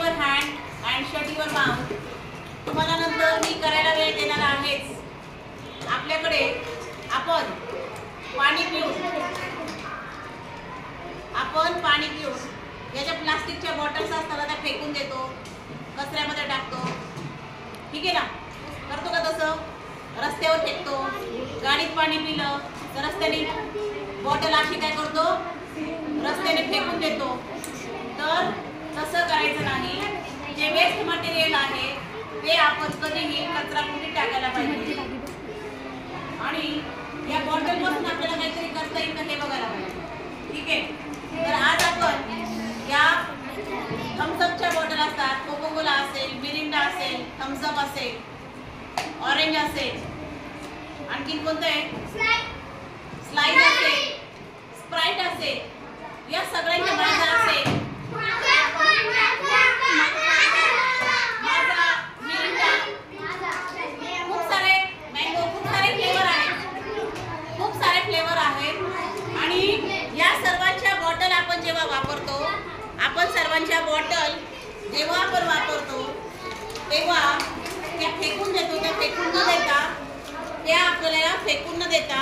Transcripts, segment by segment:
Your hand and shut your mouth. तुम्हाला नंतर मी करायला वेळ देणार आहेच. आपल्याकडे आपण पाणी पिऊन याच्या प्लास्टिकच्या बॉटल्स असतात त्या फेकून देतो, कचऱ्यामध्ये टाकतो. ठीक आहे ना? करतो का तसं? रस्त्यावर फेकतो. गाडीत पाणी पिलं तर रस्त्याने बॉटल अशी काय करतो, रस्त्याने फेकून देतो. तर तसं करायचं नाही. जे वेस्ट मटेरियल आहे ते आपण कधीही कचराकुंडीत टाकायला पाहिजे. आणि या बॉटलपासून आपल्याला काहीतरी करता येईल का हे बघायला पाहिजे. ठीक आहे? तर आज आपण या थम्सअपच्या बॉटल असतात, कोकोकोला असेल, मिरिंडा असेल, थम्सअप असेल, ऑरेंज असेल, आणखी कोणतं आहे, स्लाइड असेल, स्प्राइट असेल, या सगळ्यांच्या माझा असेल, माझा मिरिंडा, खूप सारे मँगो, खूप सारे फ्लेवर आहेत, खूप सारे फ्लेवर आहेत. आणि या सर्वांच्या बॉटल आपण जेव्हा वापरतो, आपण सर्वांच्या बॉटल जेव्हा आपण वापरतो तेव्हा त्या फेकून देतो. त्या फेकून न देता, त्या आपल्याला फेकून न देता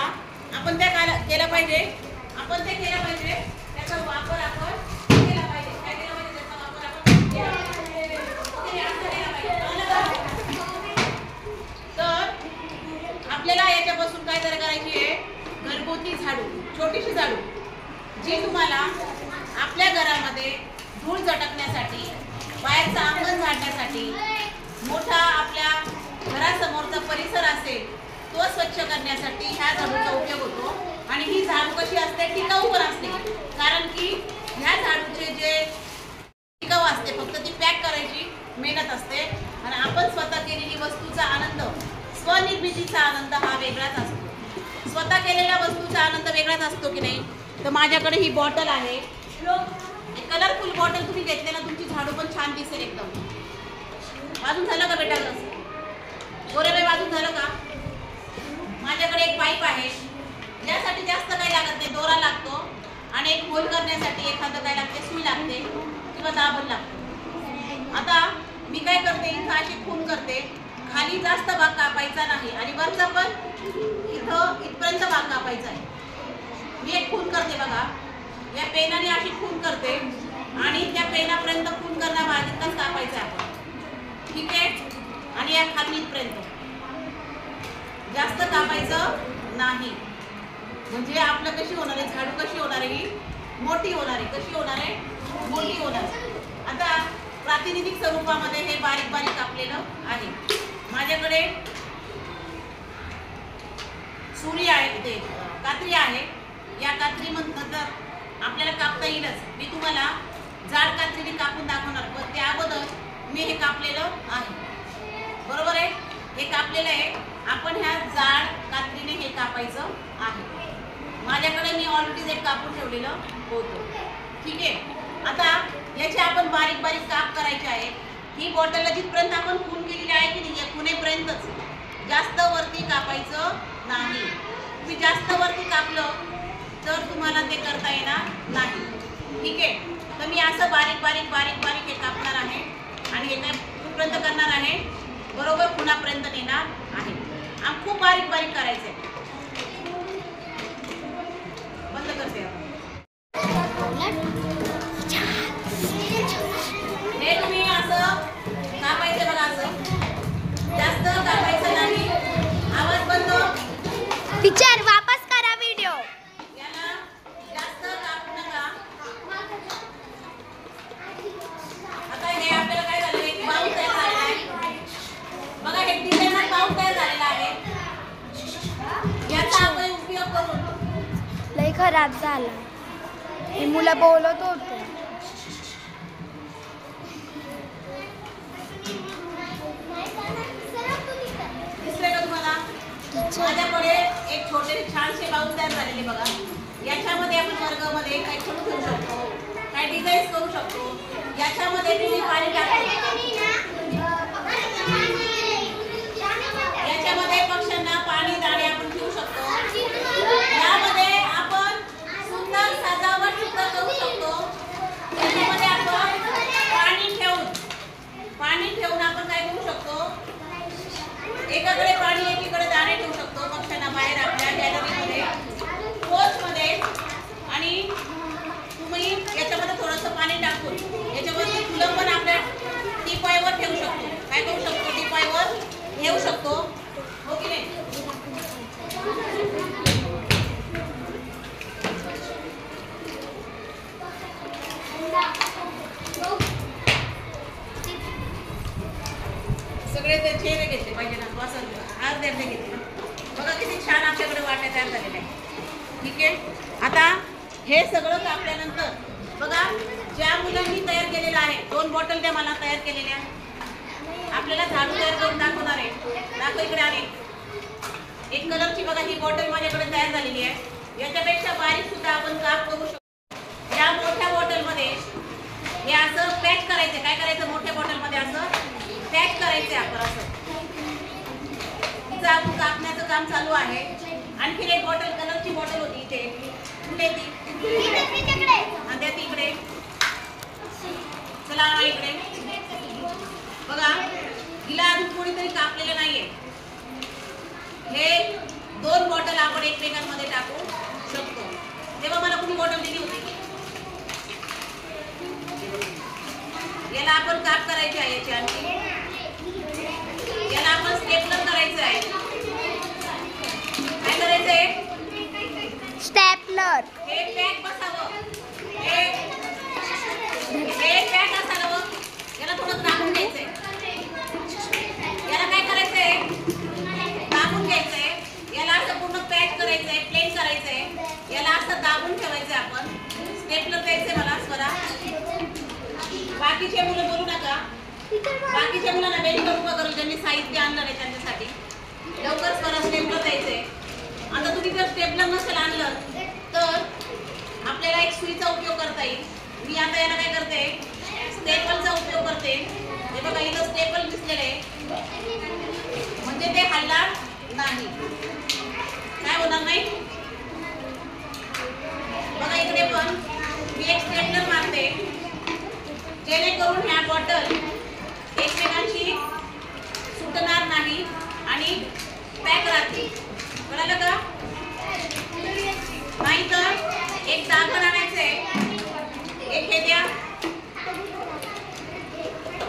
आपण त्या केलं पाहिजे. आपण ते केलं पाहिजे. त्याचा वापर आपण केला पाहिजे. काय केला पाहिजे? त्याचा वापर आपण केला पाहिजे. तर आपल्याला याच्यापासून काय तयार करायची आहे? घरगुती झाडू, छोटीशी झाडू, जी तुम्हाला आपल्या घरामध्ये धूळ झटकण्यासाठी, बाहेरचं अंगण झाडण्यासाठी, मोठा आपल्या घरासमोरचा परिसर असेल तो स्वच्छ करण्यासाठी ह्या झाडूचा उपयोग होतो. आणि ही झाडू कशी असते? टिकाऊ पण असते. कारण की ह्या झाडूचे जे टिकाऊ असते, फक्त ती पॅक करायची मेहनत असते. आणि आपण स्वतः केलेली वस्तूचा आनंद, स्वनिर्मितीचा आनंद हा वेगळाच असतो. स्वतः केलेल्या वस्तूचा आनंद वेगळाच असतो की नाही? तर माझ्याकडे ही बॉटल आहे, कलरफुल बॉटल. तुम्ही घेतले ना, तुमची झाडू पण छान दिसेल एकदम. वाजून झालं का बेटा? गोरेबाई वाजून झालं का? माझ्याकडे एक पाईप आहे, यासाठी जास्त काही लागत नाही, दोरा लागतो आणि एक होल करण्यासाठी एखादं काय लागते, सुई लागते किंवा दाबण लागतो. आता मी काय करते, इथं अशी खून करते. खाली जास्त भाग कापायचा नाही आणि वरचा पण इथपर्यंत भाग कापायचा आहे. मी एक खून करते बघा, या पेनाने अशी खून करते आणि त्या पेनापर्यंत खून करणं भाग इतकाच कापायचा आपण. ठीक आहे? आणि या खालीपर्यंत जास्त कापायचं नाही. म्हणजे आपलं कशी होणार आहे झाडू? कशी होणार आहे? ही मोठी होणार आहे. कशी होणार आहे? मोठी होणार आहे. आता प्रातिनिधिक स्वरूपामध्ये हे बारीक बारीक कापलेलं आहे. माझ्याकडे सुरी आहे, ते कात्री आहे. या कात्रीनंतर आपल्याला कापता येईलच. मी तुम्हाला जाड कात्रीने कापून दाखवणार, पण त्या अगोदर मी हे कापलेलं आहे. बरोबर आहे? हे कापलेलं आहे. आपण ह्या जाड कात्रीने हे कापायचं आहे. माझ्याकडे मी ऑलरेडी एक कापून ठेवलेलं होतं. ठीक आहे? आता याचे आपण बारीक बारीक काप करायचे आहे. ही बॉटलला जिथपर्यंत आपण खून केलेली आहे की नाही, या खुणेपर्यंतच, जास्त वरती कापायचं नाही. तुम्ही जास्त वरती कापलं तर तुम्हाला ते करता येणार नाही. ठीक आहे? तर मी असं बारीक बारीक बारीक बारीक हे कापणार आहे आणि हे काय कुठपर्यंत करणार आहे? बरोबर खुणापर्यंत नेणार आहे. आणि खूप बारीक बारीक करायचं आहे. बंद करते आपण. हे तुम्ही असं कापायचं बघा, असं जास्त कापायचं नाही. आवाज बंद. टीचर वापस करा व्हिडिओ. याला जास्त कापू नका. आता हे आपल्याला काय झालं, एक बाउल तयार झालेला आहे बघा. हे डिझायनर बाउल तयार झालेला आहे. याचा आपण उपयोग करून लई खराब झाला. हे मुलं बोलत होते. दिसले का तुम्हाला? माझ्याकडे एक छोटे छानसे बाउल तयार झालेले बघा. याच्यामध्ये आपण वर्गामध्ये काही छोटं ठेवू शकतो, काही डिझाईन करू शकतो. याच्यामध्ये तुम्ही पाणी टाकतो, याच्यामध्ये पक्ष्यांना पाणी दाणे आपण ठेवू शकतो. यामध्ये आपण सुंदर सजावट सुद्धा करू शकतो. याच्यामध्ये आपण पाणी ठेवून आता हे सगळं कापल्यानंतर बघा, ज्या मुलांनी तयार केलेलं आहे, 2 बॉटल द्या मला तयार केलेल्या. आपल्याला झाडू तयार करून दाखवणार आहे. दाखव इकडे आले. एक कलरची बघा ही बॉटल माझ्याकडे तयार झालेली आहे. याच्यापेक्षा बारीक सुद्धा आपण काप करू शकतो. या मोठ्या बॉटलमध्ये हे असं पॅक करायचं. काय करायचं? मोठ्या बॉटलमध्ये असं पॅक करायचं आपण असं. तिचं आपण कापण्याचं काम चालू आहे. आणखी एक बॉटल कलरची बॉटल होती इथे. कुठे ती? हा द्या ती इकडे. चला इकडे बघा, हिला अजून कोणीतरी कापलेलं नाहीये. हे 2 बॉटल आपण एकमेकांमध्ये टाकू शकतो. तेव्हा मला कुणी बॉटल दिली होती? याला आपण काप करायचे आहे. याची आणखी याला आपण स्टेपलर करायचं आहे. काय करायचंय? स्टेपलर. हे पॅक बसावं. हे पॅक असावं. याला थोडं दाबून घ्यायचंय. याला काय करायचंय? दाबून घ्यायचंय. याला असं पूर्ण पॅक करायचंय, प्लेन करायचंय. याला असं दाबून ठेवायचंय आपण. स्टेपलर द्यायचंय मला स्वरा. बाकीचे मुलं बोलू नका. बाकीच्या मुलांना बेल करू का करू, ज्यांनी साहित्य आणलं आहे त्यांच्यासाठी. लवकर स्वरा स्टेपलर द्यायचंय. आता तुम्ही जर स्टेपलर नसेल आणलं तर आपल्याला एक सुईचा उपयोग करता येईल. मी आता याला काय करते? स्टेपलचा उपयोग करते. हे बघा इथं स्टेपल दिसलेलं आहे, म्हणजे ते हलणार नाही. काय होणार नाही? बघा इकडे पण मी एक स्टेपलर मारते, जेणेकरून ह्या बॉटल एकमेकांशी सुटणार नाही आणि पॅक राहतील. कळलं का? नाही तर एक दाबण आणायचंय. एक हे द्या.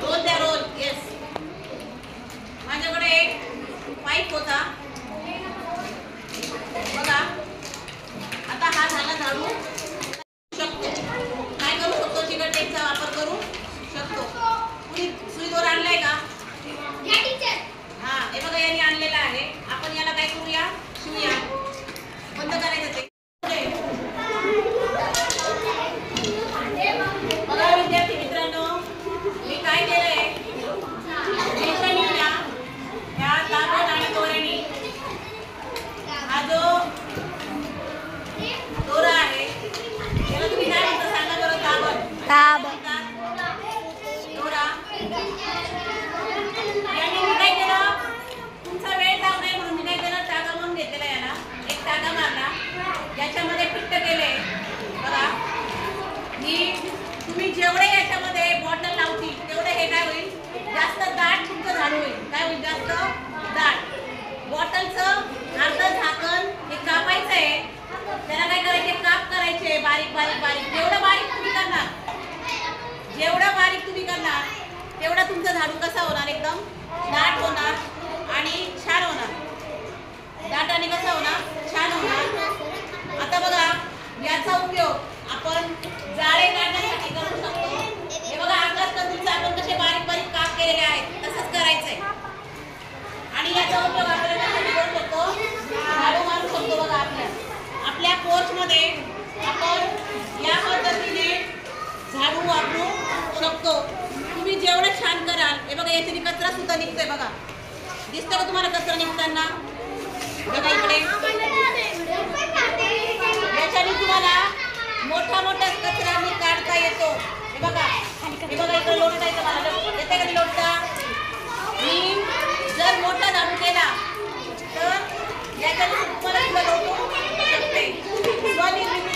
रोल द्या, रोल. येस, माझ्याकडे एक पाईप होता बघा. आता हा झाला झाडू शकतो. काय करू शकतो? चिकट टेपचा वापर करू शकतो. कुणी सुई दोर आणलाय का? हा, हे बघा यांनी आणलेला आहे. आपण याला काय करूया? शिवूया. बंद करायचं ते. बघा विद्यार्थी मित्रांनो, मी काय केलंय? ह्या दाबण आणि दोऱ्याने हा जो दोरा आहे त्याला तुम्ही काय म्हणता सांगा बरं? दाबण. दोरा. याने मी काय केलं? तुमचा वेळ जाऊ नये म्हणून मी काय केलं? टाका म्हणून घेतलेला याला. एक टाका मारला. याच्यामध्ये फिट्ट केले बघा. ही तुम्ही जेवढे याच्यामध्ये बॉटल लावतील तेवढे हे काय होईल? जास्त दाट तुमचं झाडू होईल. काय होईल? जास्त दाट. बॉटलचं अर्धं झाकण हे कापायचं आहे. त्याला काय करायचे? काप करायचे बारीक बारीक बारीक. जेवढं बारीक तुम्ही करणार, जेवढं बारीक तुम्ही करणार तेवढा तुमचा झाडू कसा होणार? एकदम दाट होणार आणि छान होणार. दाट आणि कसा होणार? छान होणार. आता बघा याचा उपयोग आपण जाळे काढण्यासाठी करू शकतो. हे बघा आकाश कंदीलचे आपण कसे बारीक बारीक काप केलेले आहेत तसंच करायचंय. आणि याचा उपयोग आपल्याला कशासाठी करू शकतो? झाडू मारू शकतो. बघा आपल्या पोर्चमध्ये आपण या पद्धतीने झाडू वापरू शकतो. तुम्ही जेवढं छान कराल. हे बघा याच्याने कचरा सुद्धा निघतोय बघा. दिसतं का तुम्हाला कचरा निघताना? बघा इकडे याच्याने तुम्हाला मोठा मोठा कचरा काढता येतो. हे बघा इकडे लोटता येतं मला. येते कधी लोटता? मी जर मोठा झाडू केला तर याच्याने तुम्हाला लोटू शकते. स्वनिर्मिती